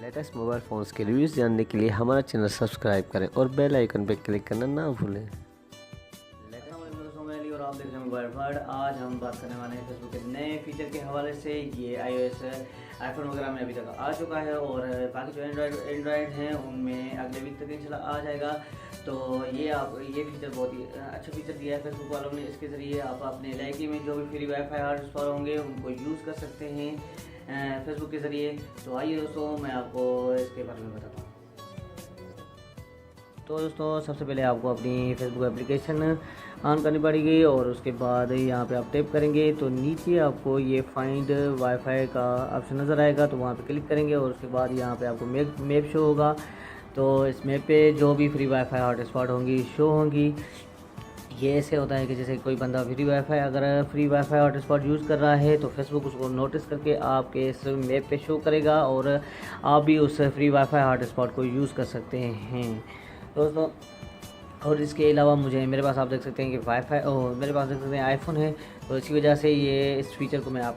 Latest mobile phones के reviews जानने के लिए हमारा चैनल सब्सक्राइब करें और बेल आइकन पर क्लिक करना ना भूलें। दोस्तों मैं अली और आप देख रहे हैं मोबाइल वर्ल्ड। आज हम बात करने वाले हैं फेसबुक के नए फीचर के हवाले से। ये iOS आईफोन वगैरह में अभी तक आ चुका है और बाकी जो एंड्रॉयड हैं उनमें अगले वीक तक इंशाल्लाह आ जाएगा। तो ये फीचर बहुत ही अच्छा फीचर दिया है फेसबुक वालों ने। इसके ज़रिए आप अपने इलाके में जो भी फ्री वाईफाई हॉटस्पॉट होंगे उनको यूज़ कर सकते हैं फेसबुक के ज़रिए। तो आइए दोस्तों मैं आपको इसके बारे में बताता हूँ। तो दोस्तों सबसे पहले आपको अपनी फेसबुक एप्लीकेशन ऑन करनी पड़ेगी और उसके बाद यहाँ पे आप टैप करेंगे तो नीचे आपको ये फाइंड वाईफाई का ऑप्शन नज़र आएगा। तो वहाँ पे क्लिक करेंगे और उसके बाद यहाँ पे आपको मैप शो होगा। तो इस मैप पे जो भी फ्री वाईफाई हॉटस्पॉट होंगी शो होंगी। ये ऐसे होता है कि जैसे कोई बंदा अगर फ्री वाईफाई हॉटस्पॉट यूज़ कर रहा है तो फेसबुक उसको नोटिस करके आपके इस मैप पे शो करेगा और आप भी उस फ्री वाईफाई हॉटस्पॉट को यूज़ कर सकते हैं दोस्तों। और इसके अलावा मेरे पास आप देख सकते हैं कि मेरे पास देख सकते हैं आईफोन है। तो इसी वजह से इस फीचर को मैं आप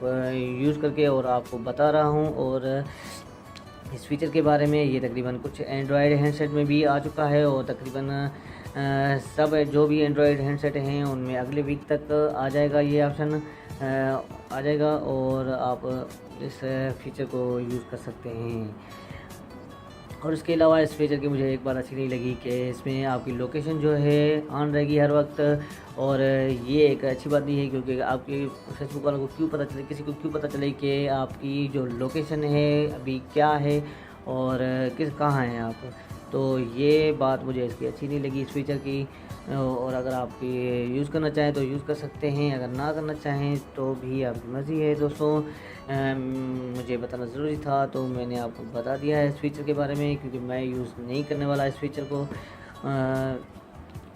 यूज़ करके और आपको बता रहा हूँ। और इस फीचर के बारे में ये तकरीबन कुछ एंड्रॉयड हैंडसेट में भी आ चुका है और तकरीबन सब जो भी एंड्रॉयड हैंडसेट हैं उनमें अगले वीक तक आ जाएगा, ये ऑप्शन आ जाएगा और आप इस फीचर को यूज़ कर सकते हैं। और इसके अलावा इस फीचर की मुझे एक बात अच्छी नहीं लगी कि इसमें आपकी लोकेशन जो है ऑन रहेगी हर वक्त। और ये एक अच्छी बात नहीं है क्योंकि आपके फेसबुक वालों को किसी को क्यों पता चले कि आपकी जो लोकेशन है अभी क्या है और कहाँ हैं आप। तो ये बात मुझे इसकी अच्छी नहीं लगी इस फीचर की। और अगर आप यूज़ करना चाहें तो यूज़ कर सकते हैं, अगर ना करना चाहें तो भी आपकी मर्ज़ी है दोस्तों। मुझे बताना ज़रूरी था तो मैंने आपको बता दिया है इस फीचर के बारे में क्योंकि मैं यूज़ नहीं करने वाला इस फीचर को।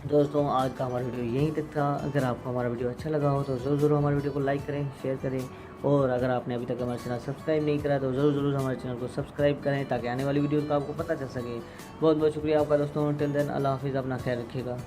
दोस्तों आज का हमारा वीडियो यहीं तक था। अगर आपको हमारा वीडियो अच्छा लगा हो तो ज़रूर हमारे वीडियो को लाइक करें, शेयर करें और अगर आपने अभी तक हमारा चैनल सब्सक्राइब नहीं करा तो ज़रूर हमारे चैनल को सब्सक्राइब करें ताकि आने वाली वीडियो का आपको पता चल सके। बहुत बहुत शुक्रिया आपका दोस्तों। टिल देन अल्लाह हाफिज़, अपना ख्याल रखिएगा।